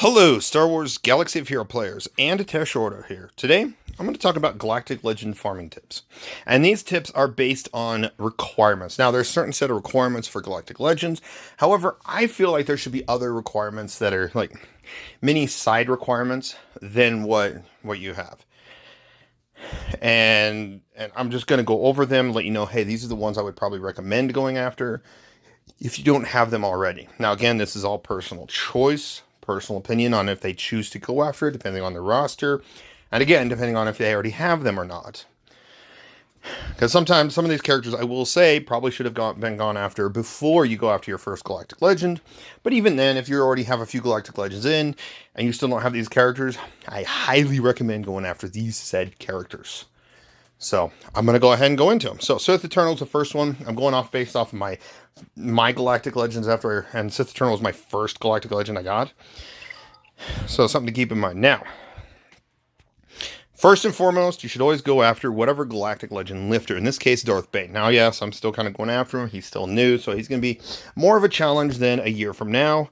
Hello, Star Wars Galaxy of Hero players, and Tesh Order here. Today, I'm going to talk about Galactic Legend farming tips. And these tips are based on requirements. Now, there's a certain set of requirements for Galactic Legends. However, I feel like there should be other requirements that are like mini side requirements than what you have. And I'm just going to go over them, let you know, hey, these are the ones I would probably recommend going after if you don't have them already. Now, again, this is all personal choice, personal opinion on if they choose to go after it, depending on their roster, and again, depending on if they already have them or not. Because sometimes some of these characters, I will say, probably should have been gone after before you go after your first Galactic Legend. But even then, if you already have a few Galactic Legends in, and you still don't have these characters, I highly recommend going after these said characters. So, I'm going to go ahead and go into them. So, Sith Eternal's the first one. I'm going off based off of my Galactic Legends and Sith Eternal was my first Galactic Legend I got. So, something to keep in mind. Now, first and foremost, you should always go after whatever Galactic Legend lifter. In this case, Darth Bane. Now, yes, I'm still kind of going after him. He's still new, so he's going to be more of a challenge than a year from now.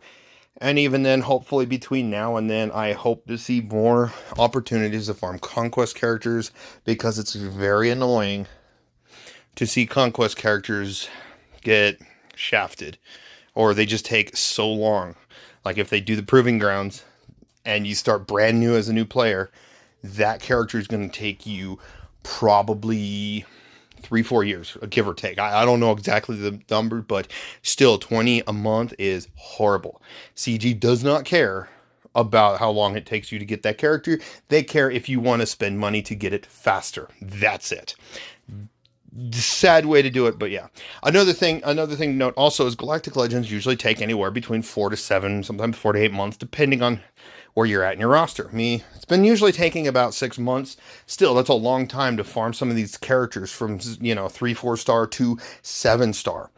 And even then, hopefully between now and then, I hope to see more opportunities to farm Conquest characters, because it's very annoying to see Conquest characters get shafted, or they just take so long. Like if they do the Proving Grounds, and you start brand new as a new player, that character is going to take you probably 3-4 years, give or take. I don't know exactly the number, but still 20 a month is horrible. CG does not care about how long it takes you to get that character. They care if you want to spend money to get it faster. That's it. Sad way to do it, but yeah. Another thing to note also is Galactic Legends usually take anywhere between 4 to 7, sometimes 4 to 8 months, depending on where you're at in your roster. It's been usually taking about 6 months. Still, that's a long time to farm some of these characters from, 3-4 star to 7 star.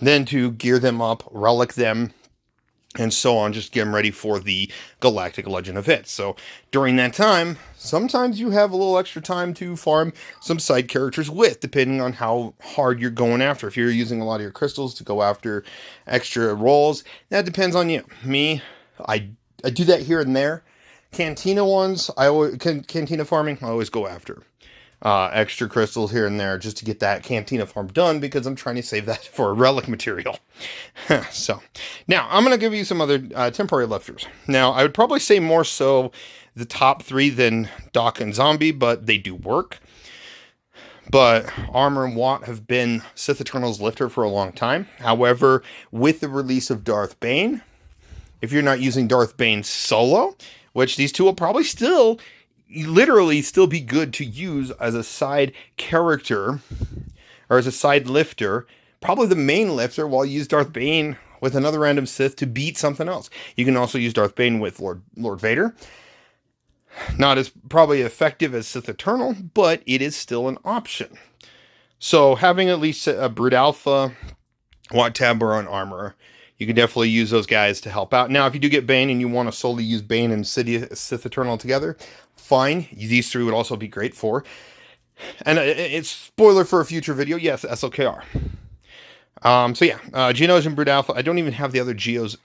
Then to gear them up, relic them, and so on, just get them ready for the Galactic Legend event. So during that time, sometimes you have a little extra time to farm some side characters with, depending on how hard you're going after. If you're using a lot of your crystals to go after extra rolls, that depends on you. I do that here and there. Cantina ones, Cantina farming, I always go after. Extra crystals here and there just to get that Cantina farm done, because I'm trying to save that for a relic material. So, now, I'm going to give you some other temporary lifters. Now, I would probably say more so the top 3 than Doc and Zombie, but they do work. But Armor and Watt have been Sith Eternal's lifter for a long time. However, with the release of Darth Bane, if you're not using Darth Bane solo, which these two will probably literally still be good to use as a side character, or as a side lifter, probably the main lifter, while you use Darth Bane with another random Sith to beat something else. You can also use Darth Bane with Lord Vader. Not as probably effective as Sith Eternal, but it is still an option. So having at least a Brood Alpha, Watt Tabor, and Armor, you can definitely use those guys to help out. Now, if you do get Bane and you want to solely use Bane and Sith Eternal together, fine. These 3 would also be great for. And it's spoiler for a future video. Yes, SLKR. So yeah, Geonosis and Brood Alpha. I don't even have the other Geo's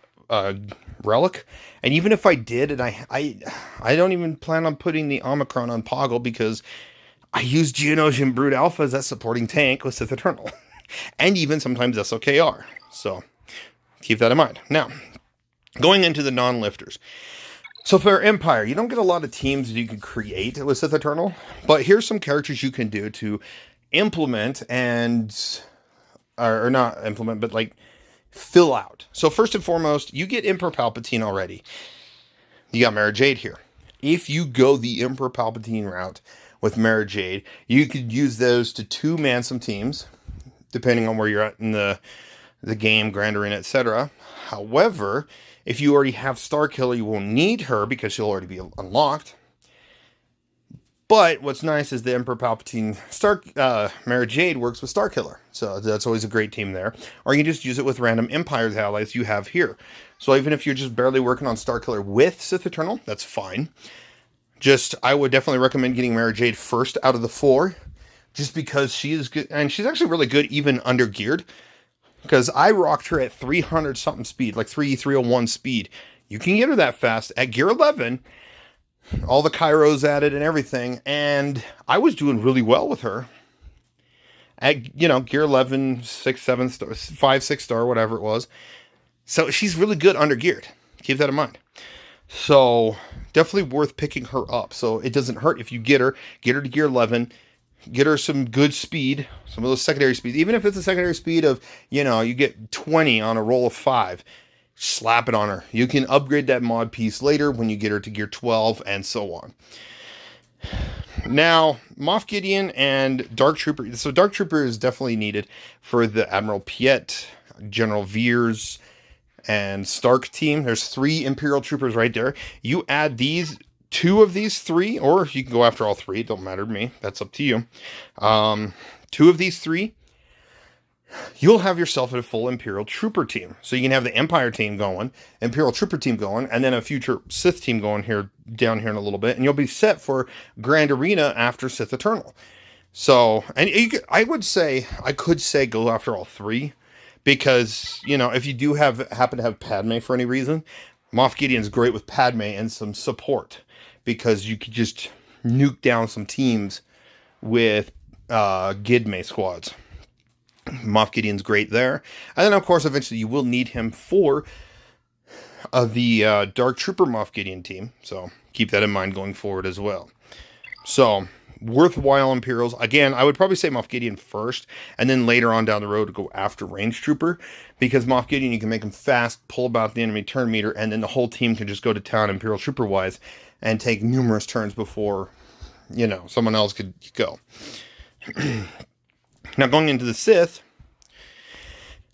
relic. And even if I did, and I don't even plan on putting the Omicron on Poggle, because I use Geonosis and Brood Alpha as that supporting tank with Sith Eternal. And even sometimes SLKR. So keep that in mind. Now, going into the non-lifters. So for Empire, you don't get a lot of teams that you can create with Sith Eternal, but here's some characters you can do to implement or not implement, but like fill out. So first and foremost, you get Emperor Palpatine already. You got Mara Jade here. If you go the Emperor Palpatine route with Mara Jade, you could use those to 2-man some teams, depending on where you're at in the game, Grand Arena, etc. However, if you already have Starkiller, you won't need her because she'll already be unlocked. But what's nice is the Emperor Palpatine Mara Jade works with Starkiller, so that's always a great team there. Or you can just use it with random Empire's allies you have here. So even if you're just barely working on Starkiller with Sith Eternal, that's fine. I would definitely recommend getting Mara Jade first out of the 4, just because she is good, and she's actually really good even under geared. Because I rocked her at 300 something speed, like 301 speed. You can get her that fast at gear 11, all the Kairos added and everything, and I was doing really well with her at, gear 11, 6, 7 star, 5, 6 star, whatever it was. So she's really good under geared. Keep that in mind. So definitely worth picking her up. So it doesn't hurt if you get her to gear 11, get her some good speed, some of those secondary speeds. Even if it's a secondary speed of, you get 20 on a roll of 5, slap it on her. You can upgrade that mod piece later when you get her to gear 12 and so on. Now, Moff Gideon and Dark Trooper. So Dark Trooper is definitely needed for the Admiral Piet, General Veers, and Stark team. There's 3 Imperial Troopers right there. You add 2 of these 3, or you can go after all 3. It don't matter to me. That's up to you. 2 of these 3, you'll have yourself a full Imperial Trooper team. So you can have the Empire team going, Imperial Trooper team going, and then a future Sith team going down here in a little bit, and you'll be set for Grand Arena after Sith Eternal. So, and I could say go after all 3, because, if you do happen to have Padme for any reason, Moff Gideon's great with Padme and some support, because you could just nuke down some teams with Gidme squads. Moff Gideon's great there. And then, of course, eventually you will need him for the Dark Trooper Moff Gideon team. So keep that in mind going forward as well. So, worthwhile Imperials. Again, I would probably say Moff Gideon first, and then later on down the road to go after Range Trooper. Because Moff Gideon, you can make him fast, pull about the enemy turn meter, and then the whole team can just go to town Imperial Trooper-wise and take numerous turns before, someone else could go. Now, going into the Sith.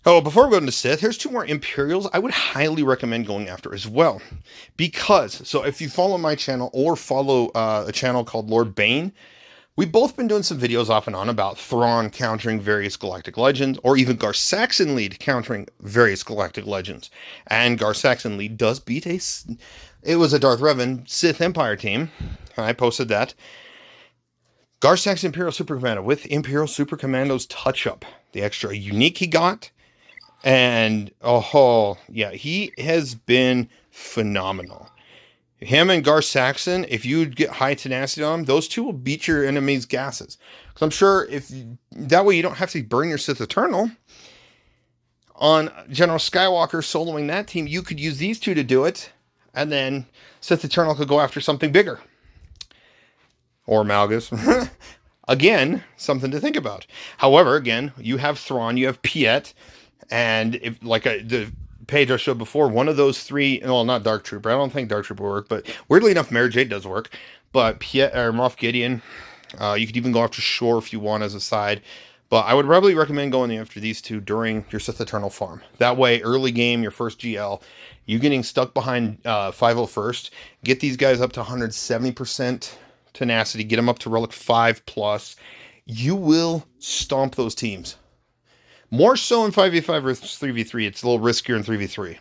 Oh, before we go into Sith, here's 2 more Imperials I would highly recommend going after as well. Because, so if you follow my channel or follow a channel called Lord Bane, we've both been doing some videos off and on about Thrawn countering various Galactic Legends, or even Gar Saxon Lead countering various Galactic Legends. And Gar Saxon Lead does beat it was a Darth Revan Sith Empire team. I posted that. Gar Saxon Imperial Super Commando with Imperial Super Commando's touch-up. The extra unique he got. And, he has been phenomenal. Him and Gar Saxon, if you get high tenacity on them, those 2 will beat your enemy's gases. Because I'm sure that way you don't have to burn your Sith Eternal. On General Skywalker soloing that team, you could use these 2 to do it. And then Sith Eternal could go after something bigger. Or Malgus. Again, something to think about. However, again, you have Thrawn, you have Piet, and if the page I showed before, one of those 3, well, not Dark Trooper. I don't think Dark Trooper will work, but weirdly enough, Mary Jade does work. But Piet or Moff Gideon, you could even go after Shore if you want as a side. But I would probably recommend going after these 2 during your Sith Eternal farm. That way, early game, your first GL, you getting stuck behind 501st, get these guys up to 170%. Tenacity, get them up to Relic 5+, you will stomp those teams. More so in 5v5 versus 3v3. It's a little riskier in 3v3.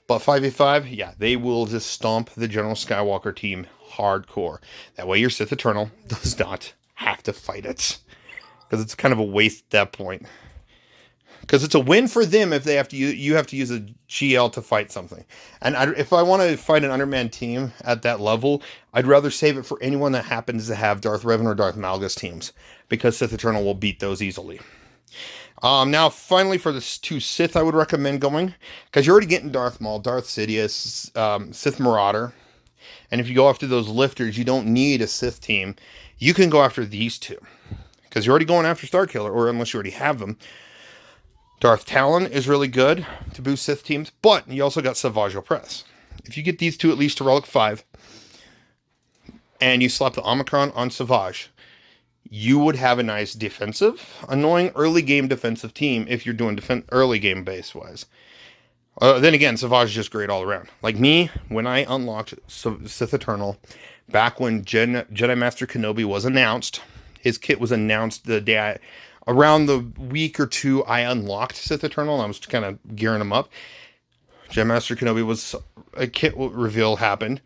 But 5v5, yeah, they will just stomp the General Skywalker team hardcore. That way your Sith Eternal does not have to fight it. Because it's kind of a waste at that point. Because it's a win for them if they have to you have to use a GL to fight something. And if I want to fight an undermanned team at that level, I'd rather save it for anyone that happens to have Darth Revan or Darth Malgus teams. Because Sith Eternal will beat those easily. Now, finally, for the 2 Sith, I would recommend going. Because you're already getting Darth Maul, Darth Sidious, Sith Marauder. And if you go after those lifters, you don't need a Sith team. You can go after these 2. Because you're already going after Starkiller, or unless you already have them. Darth Talon is really good to boost Sith teams, but you also got Savage Opress. If you get these 2 at least to Relic 5, and you slap the Omicron on Savage, you would have a nice defensive, annoying early game defensive team if you're doing early game base wise. Then again, Savage is just great all around. Like me, when I unlocked Sith Eternal, back when Jedi Master Kenobi was announced, his kit was announced the day around the week or 2 I unlocked Sith Eternal, and I was kind of gearing him up. Jedi Master Kenobi was a kit reveal happened.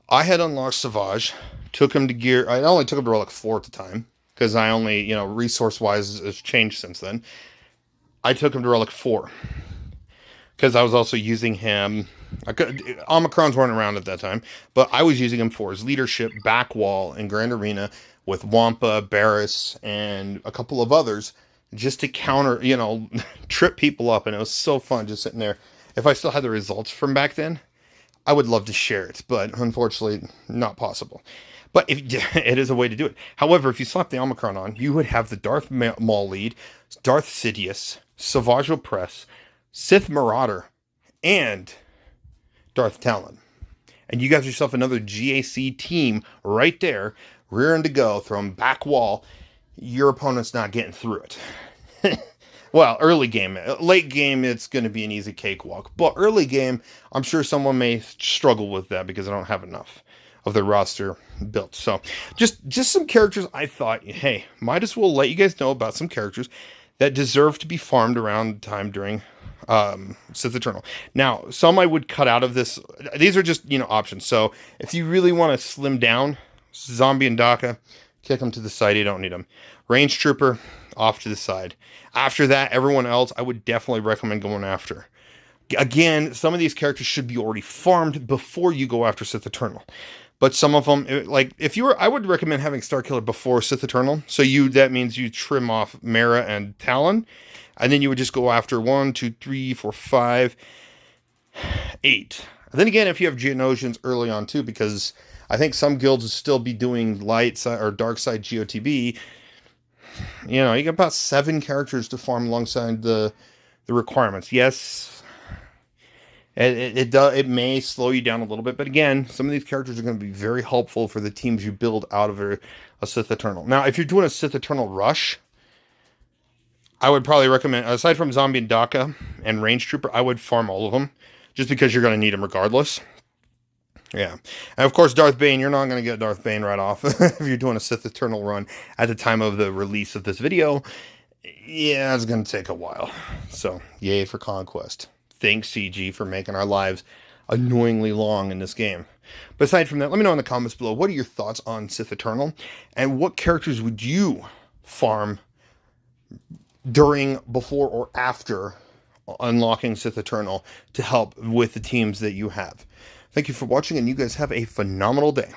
I had unlocked Savage, took him to gear. I only took him to Relic 4 at the time, because I only, resource-wise has changed since then. I took him to Relic 4. because I was also using him. Omicrons weren't around at that time, but I was using him for his leadership, back wall, and Grand Arena with Wampa, Barris, and a couple of others, just to counter, trip people up. And it was so fun just sitting there. If I still had the results from back then, I would love to share it, but unfortunately, not possible. But it is a way to do it. However, if you slap the Omicron on, you would have the Darth Maul lead, Darth Sidious, Savage Opress, Sith Marauder, and Darth Talon. And you got yourself another GAC team right there, rearing to go, throwing back wall. Your opponent's not getting through it. Well, early game. Late game, it's going to be an easy cakewalk. But early game, I'm sure someone may struggle with that because I don't have enough of the roster built. So, just some characters I thought, hey, might as well let you guys know about some characters that deserve to be farmed around time during Sith Eternal. Now, some I would cut out of this. These are just, options. So, if you really want to slim down, Zombie and Daka, kick them to the side. You don't need them. Range Trooper, off to the side. After that, everyone else, I would definitely recommend going after. Again, some of these characters should be already farmed before you go after Sith Eternal. But some of them, like, I would recommend having Starkiller before Sith Eternal. So that means you trim off Mara and Talon. And then you would just go after 1, 2, 3, 4, 5, 8. And then again, if you have Geonosians early on too, because I think some guilds will still be doing light side or dark side GOTB. You got about 7 characters to farm alongside the requirements. Yes, it may slow you down a little bit, but again, some of these characters are going to be very helpful for the teams you build out of a Sith Eternal. Now, if you're doing a Sith Eternal rush, I would probably recommend, aside from Zombie and Daka and Range Trooper, I would farm all of them, just because you're going to need them regardless. Yeah. And of course, Darth Bane, you're not going to get Darth Bane right off if you're doing a Sith Eternal run at the time of the release of this video. Yeah, it's going to take a while. So, yay for Conquest. Thanks, CG, for making our lives annoyingly long in this game. But aside from that, let me know in the comments below, what are your thoughts on Sith Eternal? And what characters would you farm during, before, or after unlocking Sith Eternal to help with the teams that you have? Thank you for watching, and you guys have a phenomenal day.